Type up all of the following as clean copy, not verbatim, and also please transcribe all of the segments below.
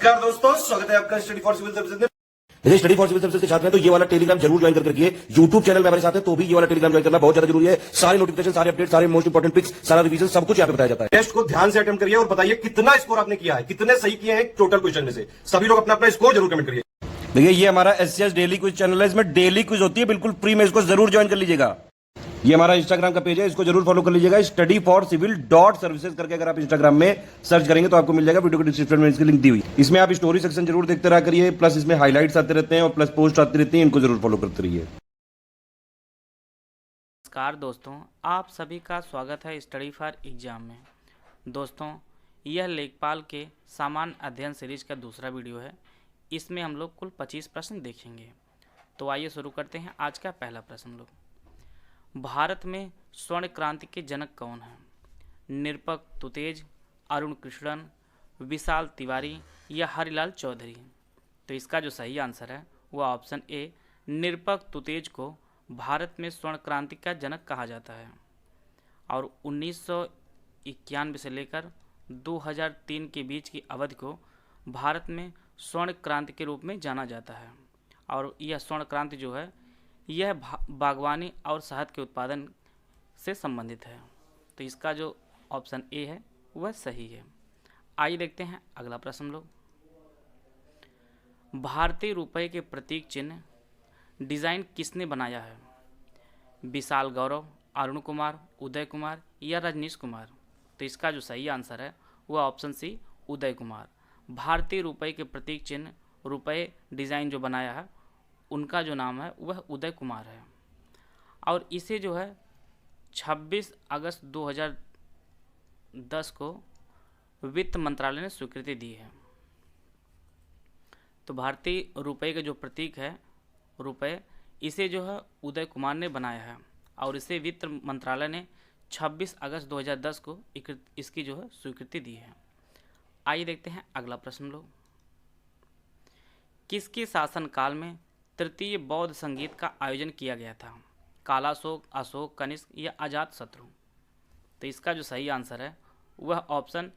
नमस्कार दोस्तों, स्वागत है आपका स्टडी फॉर सिविल सर्विसेज में। यदि स्टडी फॉर सिविल सर्विसेज के छात्र हैं तो ये वाला टेलीग्राम जरूर ज्वाइन करके रखिए। यूट्यूब चैनल में हमारे साथ है तो भी ये वाला टेलीग्राम ज्वाइन करना बहुत ज्यादा जरूरी है। सारे नोटिफिकेशन, सारे अपडेट, सारे मोस्ट इंपोर्टेंट पिक्स, सारा रिवीजन सब कुछ यहाँ पे बताया जाता है। टेस्ट को ध्यान से अटेम्प्ट करिए और बताइए कितना स्कोर आपने किया है, कितने सही किए हैं टोटल क्वेश्चन में से। सभी लोग अपना अपना स्कोर जरूर कमेंट करिए। देखिए ये हमारा एससीएस डेली क्विज चैनल है, इसमें डेली क्विज होती है बिल्कुल फ्री में, इसको जरूर ज्वाइन कर लीजिएगा। ये हमारा इंस्टाग्राम का पेज है, इसको जरूर फॉलो कर लीजिएगा। Study for civil dot services करके अगर आप इंस्टाग्राम में सर्च करेंगे तो आपको मिल जाएगा। वीडियो के डिस्क्रिप्शन में इसकी लिंक दी हुई। इसमें आप स्टोरी सेक्शन जरूर देखते रहा करिए, प्लस इसमें हाईलाइट्स आते रहते हैं और प्लस पोस्ट आती रहती है, इनको जरूर फॉलो करते रहिए। नमस्कार दोस्तों, आप सभी का स्वागत है स्टडी फॉर एग्जाम में। दोस्तों, यह लेखपाल के सामान्य अध्ययन सीरीज का दूसरा वीडियो है। इसमें हम लोग कुल 25 प्रश्न देखेंगे। तो आइए शुरू करते हैं। आज का पहला प्रश्न लोग, भारत में स्वर्ण क्रांति के जनक कौन हैं? निरपक तुतेज, अरुण कृष्णन, विशाल तिवारी या हरिलाल चौधरी? तो इसका जो सही आंसर है वह ऑप्शन ए, निरपक तुतेज को भारत में स्वर्ण क्रांति का जनक कहा जाता है। और 1991 से लेकर 2003 के बीच की अवधि को भारत में स्वर्ण क्रांति के रूप में जाना जाता है। और यह स्वर्ण क्रांति जो है यह बागवानी और शहद के उत्पादन से संबंधित है। तो इसका जो ऑप्शन ए है वह सही है। आइए देखते हैं अगला प्रश्न लोग, भारतीय रुपये के प्रतीक चिन्ह डिज़ाइन किसने बनाया है? विशाल गौरव, अरुण कुमार, उदय कुमार या रजनीश कुमार? तो इसका जो सही आंसर है वह ऑप्शन सी, उदय कुमार। भारतीय रुपये के प्रतीक चिन्ह रुपये डिज़ाइन जो बनाया है उनका जो नाम है वह उदय कुमार है। और इसे जो है 26 अगस्त 2010 को वित्त मंत्रालय ने स्वीकृति दी है। तो भारतीय रुपये का जो प्रतीक है रुपये, इसे जो है उदय कुमार ने बनाया है और इसे वित्त मंत्रालय ने 26 अगस्त 2010 को इसकी जो है स्वीकृति दी है। आइए देखते हैं अगला प्रश्न लोग, किसके शासनकाल में तृतीय बौद्ध संगीत का आयोजन किया गया था? कालाशोक, अशोक, कनिष्क या अजातशत्रु? तो इसका जो सही आंसर है वह ऑप्शन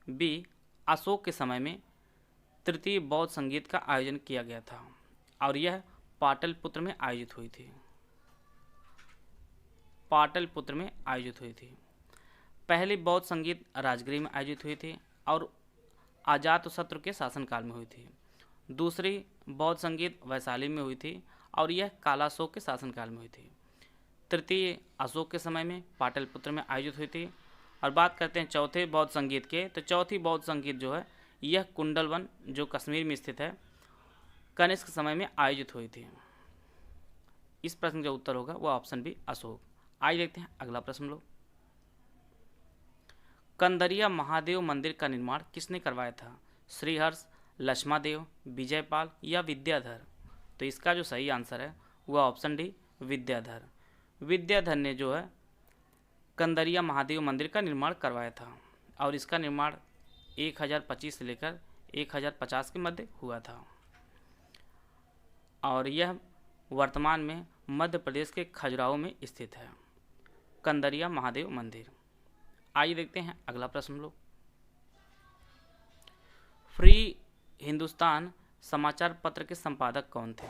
बी, अशोक के समय में तृतीय बौद्ध संगीत का आयोजन किया गया था और यह पाटलिपुत्र में आयोजित हुई थी। पाटलिपुत्र में आयोजित हुई थी। पहली बौद्ध संगीत राजगृह में आयोजित हुई थी और अजातशत्रु के शासनकाल में हुई थी। दूसरी बौद्ध संगीत वैशाली में हुई थी और यह कालाशोक के शासनकाल में हुई थी। तृतीय अशोक के समय में पाटलिपुत्र में आयोजित हुई थी। और बात करते हैं चौथे बौद्ध संगीत के, तो चौथी बौद्ध संगीत जो है यह कुंडलवन जो कश्मीर में स्थित है, कनिष्क समय में आयोजित हुई थी। इस प्रश्न का उत्तर होगा वह ऑप्शन बी, अशोक। आइए देखते हैं अगला प्रश्न लोग, कंदरिया महादेव मंदिर का निर्माण किसने करवाया था? श्रीहर्ष, लक्ष्मादेव, विजयपाल या विद्याधर? तो इसका जो सही आंसर है वह ऑप्शन डी, विद्याधर। विद्याधर ने जो है कंदरिया महादेव मंदिर का निर्माण करवाया था और इसका निर्माण 1025 से लेकर 1050 के मध्य हुआ था और यह वर्तमान में मध्य प्रदेश के खजुराहो में स्थित है, कंदरिया महादेव मंदिर। आइए देखते हैं अगला प्रश्न लोग, फ्री हिंदुस्तान समाचार पत्र के संपादक कौन थे?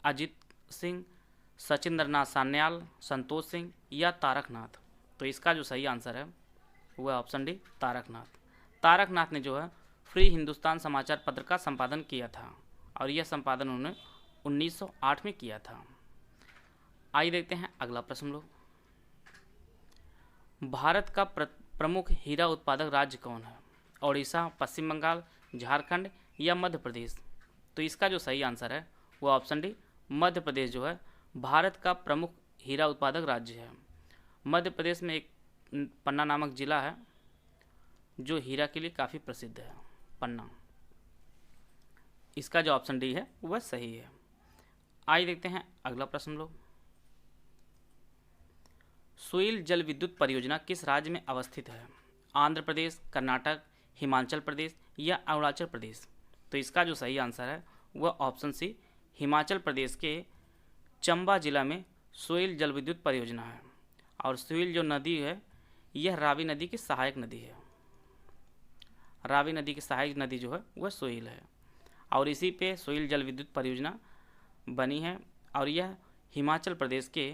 अजीत सिंह, सचिंद्रनाथ सान्याल, संतोष सिंह या तारकनाथ? तो इसका जो सही आंसर है वह ऑप्शन डी, तारकनाथ। तारकनाथ ने जो है फ्री हिंदुस्तान समाचार पत्र का संपादन किया था और यह संपादन उन्होंने 1908 में किया था। आइए देखते हैं अगला प्रश्न लोग, भारत का प्रमुख हीरा उत्पादक राज्य कौन है? ओडिशा, पश्चिम बंगाल, झारखंड या मध्य प्रदेश? तो इसका जो सही आंसर है वह ऑप्शन डी, मध्य प्रदेश जो है भारत का प्रमुख हीरा उत्पादक राज्य है। मध्य प्रदेश में एक पन्ना नामक जिला है जो हीरा के लिए काफ़ी प्रसिद्ध है, पन्ना। इसका जो ऑप्शन डी है वह सही है। आइए देखते हैं अगला प्रश्न लोग, सुइल जल विद्युत परियोजना किस राज्य में अवस्थित है? आंध्र प्रदेश, कर्नाटक, हिमाचल प्रदेश या अरुणाचल प्रदेश? तो इसका जो सही आंसर है वह ऑप्शन सी, हिमाचल प्रदेश के चंबा जिला में सुइल जल विद्युत परियोजना है। और सुइल जो नदी है यह रावी नदी की सहायक नदी है। रावी नदी की सहायक नदी जो है वह सुइल है। और इसी पे सोइल जल विद्युत परियोजना बनी है और यह हिमाचल प्रदेश के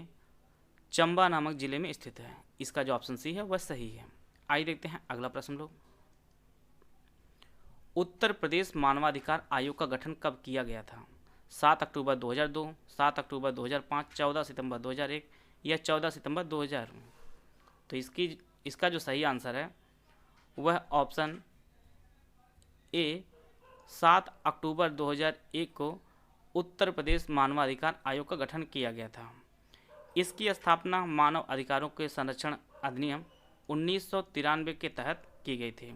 चंबा नामक जिले में स्थित है। इसका जो ऑप्शन सी है वह सही है। आइए देखते हैं अगला प्रश्न लोग। उत्तर प्रदेश मानवाधिकार आयोग का गठन कब किया गया था? 7 अक्टूबर 2002, 7 अक्टूबर 2005, 14 सितंबर 2001 या 14 सितंबर 2000। तो इसका जो सही आंसर है वह ऑप्शन ए 7 अक्टूबर 2001 को उत्तर प्रदेश मानवाधिकार आयोग का गठन किया गया था। इसकी स्थापना मानव अधिकारों के संरक्षण अधिनियम 1993 के तहत की गई थी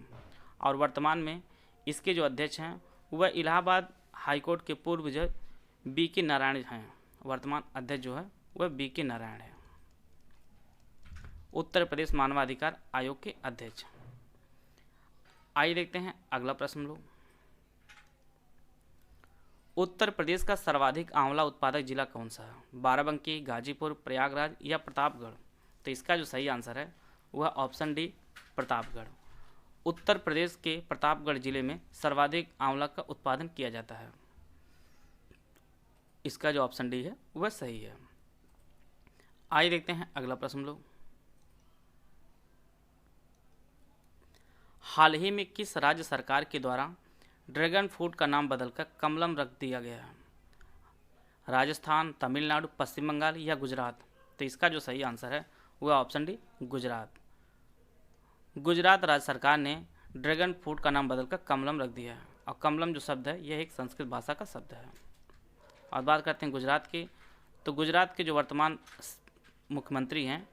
और वर्तमान में इसके जो अध्यक्ष हैं वह इलाहाबाद हाईकोर्ट के पूर्व जज बी.के. नारायण हैं। वर्तमान अध्यक्ष जो है वह बी.के. नारायण है, उत्तर प्रदेश मानवाधिकार आयोग के अध्यक्ष। आइए देखते हैं अगला प्रश्न लोग। उत्तर प्रदेश का सर्वाधिक आंवला उत्पादक जिला कौन सा है? बाराबंकी, गाजीपुर, प्रयागराज या प्रतापगढ़। तो इसका जो सही आंसर है वह ऑप्शन डी प्रतापगढ़। उत्तर प्रदेश के प्रतापगढ़ जिले में सर्वाधिक आंवला का उत्पादन किया जाता है। इसका जो ऑप्शन डी है वह सही है। आइए देखते हैं अगला प्रश्न लोग। हाल ही में किस राज्य सरकार के द्वारा ड्रैगन फ्रूट का नाम बदलकर कमलम रख दिया गया है? राजस्थान, तमिलनाडु, पश्चिम बंगाल या गुजरात। तो इसका जो सही आंसर है वह ऑप्शन डी गुजरात। गुजरात राज्य सरकार ने ड्रैगन फ्रूट का नाम बदलकर कमलम रख दिया है और कमलम जो शब्द है यह एक संस्कृत भाषा का शब्द है। और बात करते हैं गुजरात की, तो गुजरात के जो वर्तमान मुख्यमंत्री हैं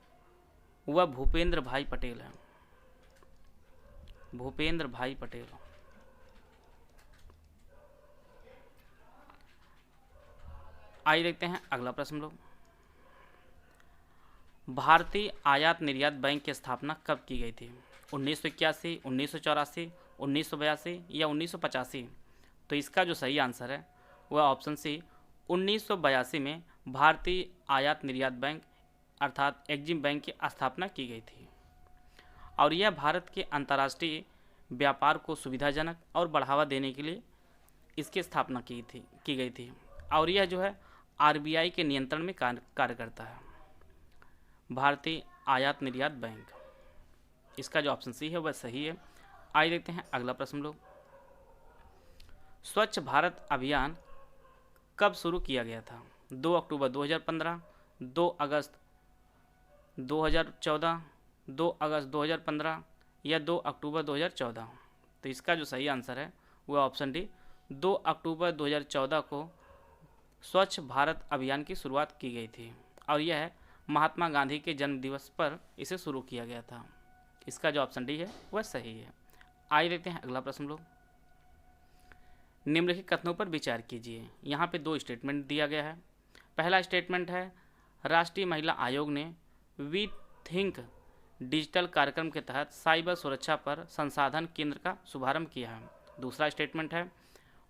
वह भूपेंद्र भाई पटेल हैं। भूपेंद्र भाई पटेल। आइए देखते हैं अगला प्रश्न लोग। भारतीय आयात निर्यात बैंक की स्थापना कब की गई थी? 1981, 1984, 1982 या 1985। तो इसका जो सही आंसर है वह ऑप्शन सी 1982 में भारतीय आयात निर्यात बैंक अर्थात एक्जिम बैंक की स्थापना की गई थी और यह भारत के अंतर्राष्ट्रीय व्यापार को सुविधाजनक और बढ़ावा देने के लिए इसकी स्थापना की गई थी और यह जो है आरबीआई के नियंत्रण में कार्य करता है। भारतीय आयात निर्यात बैंक। इसका जो ऑप्शन सी है वह सही है। आइए देखते हैं अगला प्रश्न लोग। स्वच्छ भारत अभियान कब शुरू किया गया था? 2 अक्टूबर 2015, 2 अगस्त 2014, 2 अगस्त 2015 या 2 अक्टूबर 2014। तो इसका जो सही आंसर है वह ऑप्शन डी 2 अक्टूबर 2014 को स्वच्छ भारत अभियान की शुरुआत की गई थी और यह महात्मा गांधी के जन्म दिवस पर इसे शुरू किया गया था। इसका जो ऑप्शन डी है वह सही है। आइए देखते हैं अगला प्रश्न लोग। निम्नलिखित कथनों पर विचार कीजिए। यहाँ पे 2 स्टेटमेंट दिया गया है। पहला स्टेटमेंट है राष्ट्रीय महिला आयोग ने वी थिंक डिजिटल कार्यक्रम के तहत साइबर सुरक्षा पर संसाधन केंद्र का शुभारंभ किया है। दूसरा स्टेटमेंट है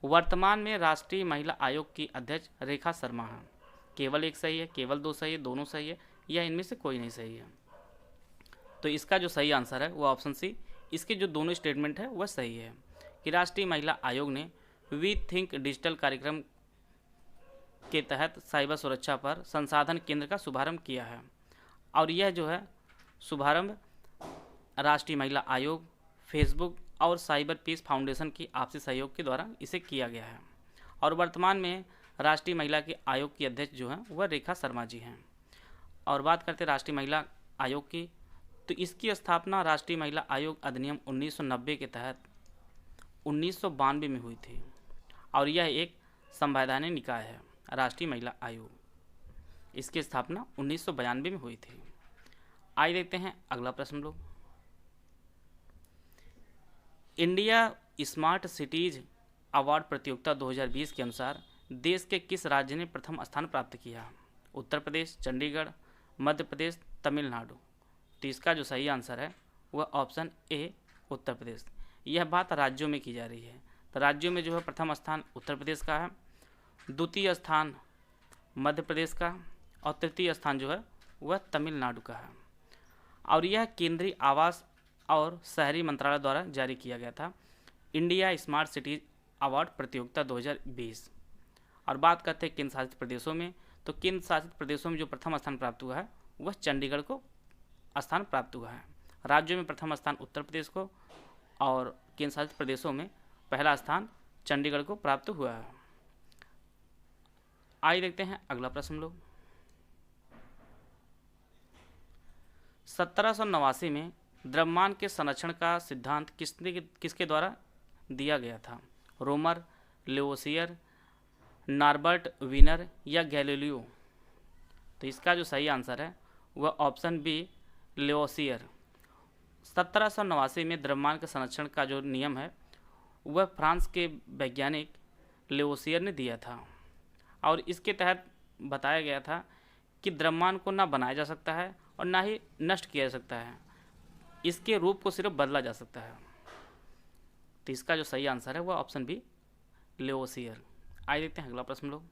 वर्तमान में राष्ट्रीय महिला आयोग की अध्यक्ष रेखा शर्मा है। केवल एक सही है, केवल 2 सही है, दोनों सही है या इनमें से कोई नहीं सही है। तो इसका जो सही आंसर है वो ऑप्शन सी, इसके जो दोनों स्टेटमेंट है वह सही है कि राष्ट्रीय महिला आयोग ने वी थिंक डिजिटल कार्यक्रम के तहत साइबर सुरक्षा पर संसाधन केंद्र का शुभारंभ किया है और यह जो है शुभारंभ राष्ट्रीय महिला आयोग, फेसबुक और साइबर पीस फाउंडेशन की आपसी सहयोग के द्वारा इसे किया गया है और वर्तमान में राष्ट्रीय महिला के आयोग की अध्यक्ष जो हैं वह रेखा शर्मा जी हैं। और बात करते हैं राष्ट्रीय महिला आयोग की, तो इसकी स्थापना राष्ट्रीय महिला आयोग अधिनियम 1990 के तहत 1992 में हुई थी और यह एक संवैधानिक निकाय है। राष्ट्रीय महिला आयोग, इसकी स्थापना 1992 में हुई थी। आइए देखते हैं अगला प्रश्न लोग। इंडिया स्मार्ट सिटीज अवार्ड प्रतियोगिता 2020 के अनुसार देश के किस राज्य ने प्रथम स्थान प्राप्त किया? उत्तर प्रदेश, चंडीगढ़, मध्य प्रदेश, तमिलनाडु। तो इसका जो सही आंसर है वह ऑप्शन ए उत्तर प्रदेश। यह बात राज्यों में की जा रही है, तो राज्यों में जो है प्रथम स्थान उत्तर प्रदेश का है, द्वितीय स्थान मध्य प्रदेश का और तृतीय स्थान जो है वह तमिलनाडु का है और यह केंद्रीय आवास और शहरी मंत्रालय द्वारा जारी किया गया था। इंडिया स्मार्ट सिटीज अवार्ड प्रतियोगिता 2020। और बात करते हैं केंद्र शासित प्रदेशों में, तो केंद्र शासित प्रदेशों में जो प्रथम स्थान प्राप्त हुआ है वह चंडीगढ़ को स्थान प्राप्त हुआ है। राज्यों में प्रथम स्थान उत्तर प्रदेश को और केंद्र शासित प्रदेशों में पहला स्थान चंडीगढ़ को प्राप्त हुआ है। आइए देखते हैं अगला प्रश्न लोग। 1789 में द्रव्यमान के संरक्षण का सिद्धांत किसके द्वारा दिया गया था? रोमर, लेवोसियर, नॉर्बर्ट वीनर या गैलीलियो? तो इसका जो सही आंसर है वह ऑप्शन बी लेवोसियर। 1789 में द्रव्यमान के संरक्षण का जो नियम है वह फ्रांस के वैज्ञानिक लेवोसियर ने दिया था और इसके तहत बताया गया था कि द्रव्यमान को ना बनाया जा सकता है और ना ही नष्ट किया जा सकता है, इसके रूप को सिर्फ बदला जा सकता है। तो इसका जो सही आंसर है वह ऑप्शन बी लेवोसियर। आइए देखते हैं अगला प्रश्न लोग।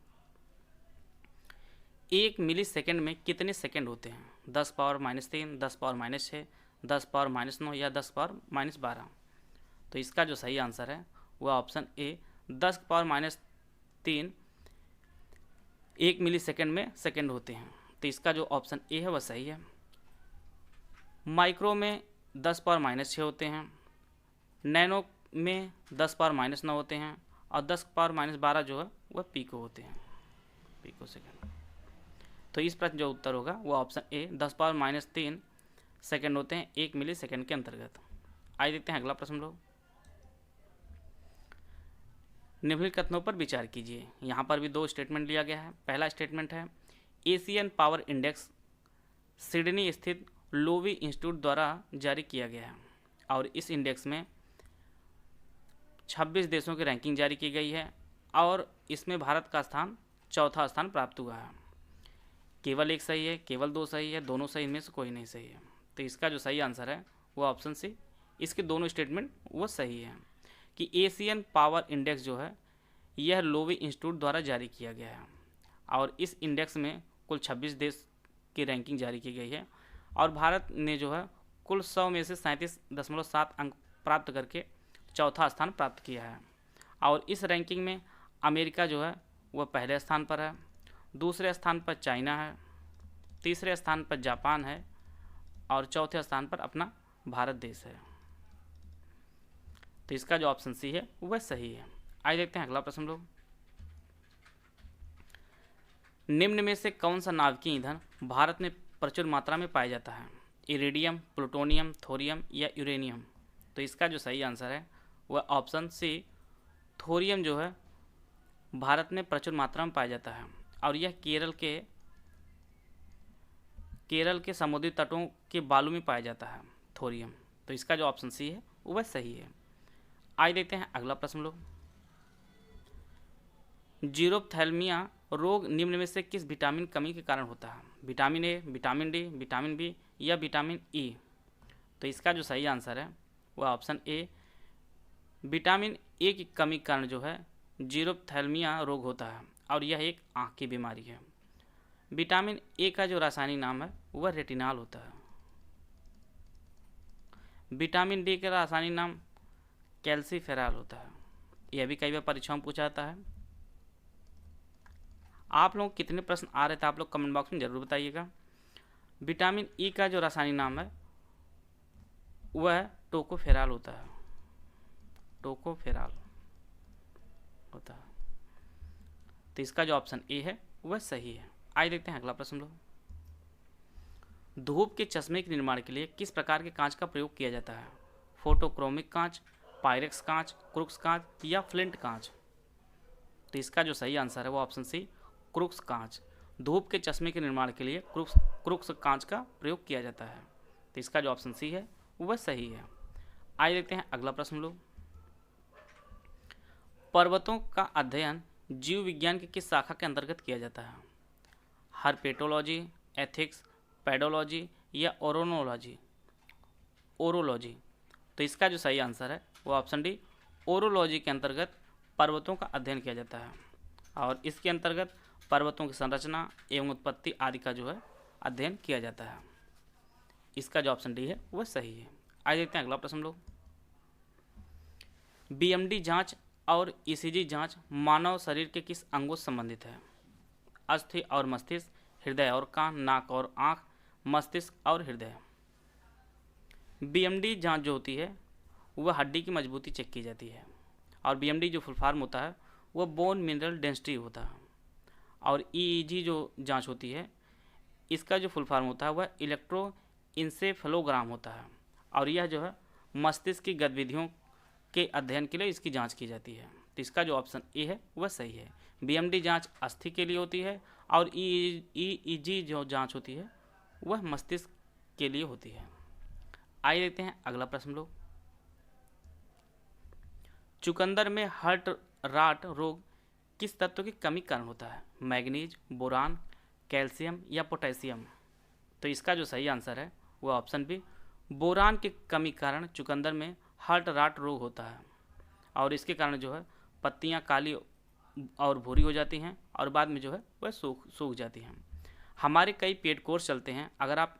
1 मिली सेकेंड में कितने सेकेंड होते हैं? 10 पावर -3, 10 पावर -6, 10 पावर -9 या 10 पावर -12? तो इसका जो सही आंसर है वह option A 10 power -3 1 milli second में सेकेंड होते हैं। तो इसका जो ऑप्शन ए है वह सही है। माइक्रो में 10 पावर -6 होते हैं, नैनो में 10 पावर -9 होते हैं और 10 पावर -12 जो है वह पीको होते हैं, पीको सेकेंड। तो इस प्रश्न जो उत्तर होगा वो ऑप्शन ए 10 पावर -3 सेकेंड होते हैं 1 मिली सेकेंड के अंतर्गत। आइए देखते हैं अगला प्रश्न लोग। निम्नलिखित कथनों पर विचार कीजिए। यहाँ पर भी 2 स्टेटमेंट लिया गया है। पहला स्टेटमेंट है एशियन पावर इंडेक्स सिडनी स्थित लोवी इंस्टीट्यूट द्वारा जारी किया गया है और इस इंडेक्स में 26 देशों की रैंकिंग जारी की गई है और इसमें भारत का स्थान चौथा स्थान प्राप्त हुआ है। केवल एक सही है, केवल 2 सही है, दोनों सही, इनमें से कोई नहीं सही है। तो इसका जो सही आंसर है वो ऑप्शन सी, इसके दोनों स्टेटमेंट वो सही है कि एशियन पावर इंडेक्स जो है यह लोवी इंस्टीट्यूट द्वारा जारी किया गया है और इस इंडेक्स में कुल 26 देश की रैंकिंग जारी की गई है और भारत ने जो है कुल 100 में से 37.7 अंक प्राप्त करके चौथा स्थान प्राप्त किया है। और इस रैंकिंग में अमेरिका जो है वह पहले स्थान पर है, दूसरे स्थान पर चाइना है, तीसरे स्थान पर जापान है और चौथे स्थान पर अपना भारत देश है। तो इसका जो ऑप्शन सी है वह सही है। आइए देखते हैं अगला प्रश्न लोग। निम्न में से कौन सा नाभिकीय ईंधन भारत में प्रचुर मात्रा में पाया जाता है? इरिडियम, प्लूटोनियम, थोरियम या यूरेनियम? तो इसका जो सही आंसर है वह ऑप्शन सी थोरियम जो है भारत में प्रचुर मात्रा में पाया जाता है और यह केरल के समुद्री तटों के बालू में पाया जाता है थोरियम। तो इसका जो ऑप्शन सी है वह सही है। आइए देखते हैं अगला प्रश्न लोग। जीरोप्थैल्मिया रोग निम्न में से किस विटामिन कमी के कारण होता है? Vitamin A, vitamin D, vitamin B या विटामिन ई? तो इसका जो सही आंसर है वह ऑप्शन ए विटामिन ए की कमी के कारण जो है जीरोप्थैल्मिया रोग होता है और यह एक आँख की बीमारी है। विटामिन ए का जो रासायनिक नाम है वह रेटिनॉल होता है। विटामिन डी का रासायनिक नाम कैल्सीफेरॉल होता है। यह भी कई बार परीक्षाओं में पूछा जाता है। आप लोग कितने प्रश्न आ रहे थे आप लोग कमेंट बॉक्स में ज़रूर बताइएगा। विटामिन ई का जो रासायनिक नाम है वह टोकोफेरॉल होता है, टोकोफेरॉल होता है। तो इसका जो ऑप्शन ए है वह सही है। आइए देखते हैं अगला प्रश्न लोग। धूप के चश्मे के निर्माण के लिए किस प्रकार के कांच का प्रयोग किया जाता है? फोटोक्रोमिक कांच, पायरेक्स कांच, क्रूक्स कांच या फ्लिंट कांच? तो इसका जो सही आंसर है वो ऑप्शन सी क्रूक्स कांच। धूप के चश्मे के निर्माण के लिए क्रूक्स कांच का प्रयोग किया जाता है। तो इसका जो ऑप्शन सी है वह सही है। आइए देखते हैं अगला प्रश्न लोग। पर्वतों का अध्ययन जीव विज्ञान की किस शाखा के अंतर्गत किया जाता है? हर्पेटोलॉजी, एथिक्स, पेडोलॉजी या ओरोनोलॉजी? ओरोलॉजी। तो इसका जो सही आंसर है वो ऑप्शन डी ओरोलॉजी के अंतर्गत पर्वतों का अध्ययन किया जाता है और इसके अंतर्गत पर्वतों की संरचना एवं उत्पत्ति आदि का जो है अध्ययन किया जाता है। इसका जो ऑप्शन डी है वह सही है। आइए देखते हैं अगला प्रश्न लोग। बीएमडी जांच और ईसीजी जांच मानव शरीर के किस अंगों से संबंधित है? अस्थि और मस्तिष्क, हृदय और कान, नाक और आँख, मस्तिष्क और हृदय। बीएमडी जांच जो होती है वह हड्डी की मजबूती चेक की जाती है, और बीएमडी जो फुल फॉर्म होता है वह बोन मिनरल डेंसिटी होता है। और ईईजी जो जांच होती है इसका जो फुल फॉर्म होता है वह इलेक्ट्रो इंसेफेलोग्राम होता है, और यह जो है मस्तिष्क की गतिविधियों के अध्ययन के लिए इसकी जांच की जाती है। तो इसका जो ऑप्शन ए है वह सही है। बीएमडी जांच अस्थि के लिए होती है और ईईजी जो जांच होती है वह मस्तिष्क के लिए होती है। आइए देखते हैं अगला प्रश्न लोग। चुकंदर में हर्ट राट रोग किस तत्व की कमी कारण होता है? मैग्नीज, बोरान, कैल्शियम या पोटेशियम? तो इसका जो सही आंसर है वह ऑप्शन बी, बोरान की कमी कारण चुकंदर में हर्ट राट रोग होता है, और इसके कारण जो है पत्तियां काली और भूरी हो जाती हैं और बाद में जो है वह सूख जाती हैं। हमारे कई पेड कोर्स चलते हैं, अगर आप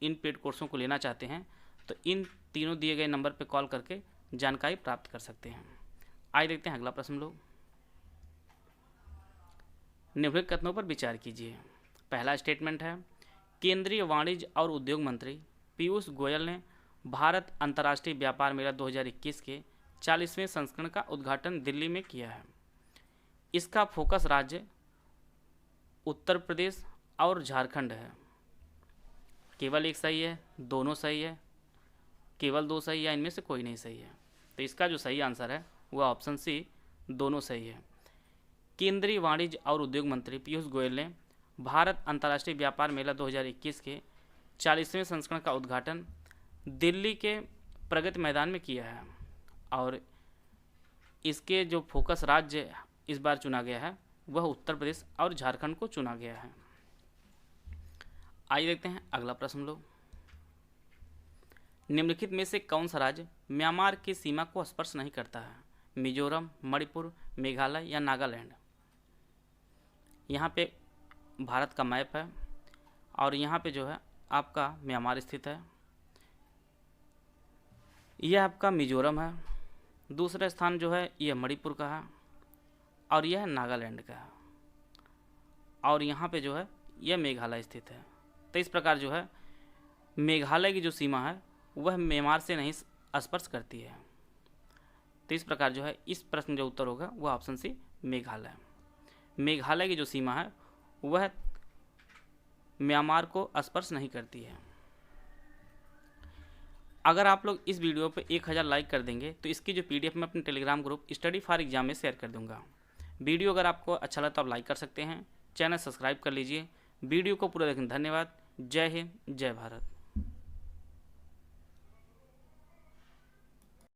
इन पेड कोर्सों को लेना चाहते हैं तो इन तीनों दिए गए नंबर पर कॉल करके जानकारी प्राप्त कर सकते हैं। आइए देखते हैं अगला प्रश्न लोग। निम्नलिखित कथनों पर विचार कीजिए। पहला स्टेटमेंट है, केंद्रीय वाणिज्य और उद्योग मंत्री पीयूष गोयल ने भारत अंतर्राष्ट्रीय व्यापार मेला 2021 के 40वें संस्करण का उद्घाटन दिल्ली में किया है। इसका फोकस राज्य उत्तर प्रदेश और झारखंड है। केवल एक सही है, दोनों सही है, केवल दो सही है, इनमें से कोई नहीं सही है। तो इसका जो सही आंसर है वह ऑप्शन सी, दोनों सही है। केंद्रीय वाणिज्य और उद्योग मंत्री पीयूष गोयल ने भारत अंतर्राष्ट्रीय व्यापार मेला 2021 के 40वें संस्करण का उद्घाटन दिल्ली के प्रगति मैदान में किया है, और इसके जो फोकस राज्य इस बार चुना गया है वह उत्तर प्रदेश और झारखंड को चुना गया है। आइए देखते हैं अगला प्रश्न लोग। निम्नलिखित में से कौन सा राज्य म्यांमार की सीमा को स्पर्श नहीं करता है? मिजोरम, मणिपुर, मेघालय या नागालैंड? यहाँ पे भारत का मैप है और यहाँ पे जो है आपका म्यांमार स्थित है। यह आपका मिजोरम है, दूसरा स्थान जो है यह मणिपुर का है, और यह नागालैंड का है, और यहाँ पे जो है यह मेघालय स्थित है। तो इस प्रकार जो है मेघालय की जो सीमा है वह म्यांमार से नहीं स्पर्श करती है। तो इस प्रकार जो है इस प्रश्न जो उत्तर होगा वह ऑप्शन सी, मेघालय। मेघालय की जो सीमा है वह म्यांमार को स्पर्श नहीं करती है। अगर आप लोग इस वीडियो पे 1000 लाइक कर देंगे तो इसकी जो पीडीएफ मैं अपने Telegram group study for exam में शेयर कर दूंगा। वीडियो अगर आपको अच्छा लगा तो आप लाइक कर सकते हैं, चैनल सब्सक्राइब कर लीजिए। वीडियो को पूरा देखने धन्यवाद। जय हिंद, जय भारत।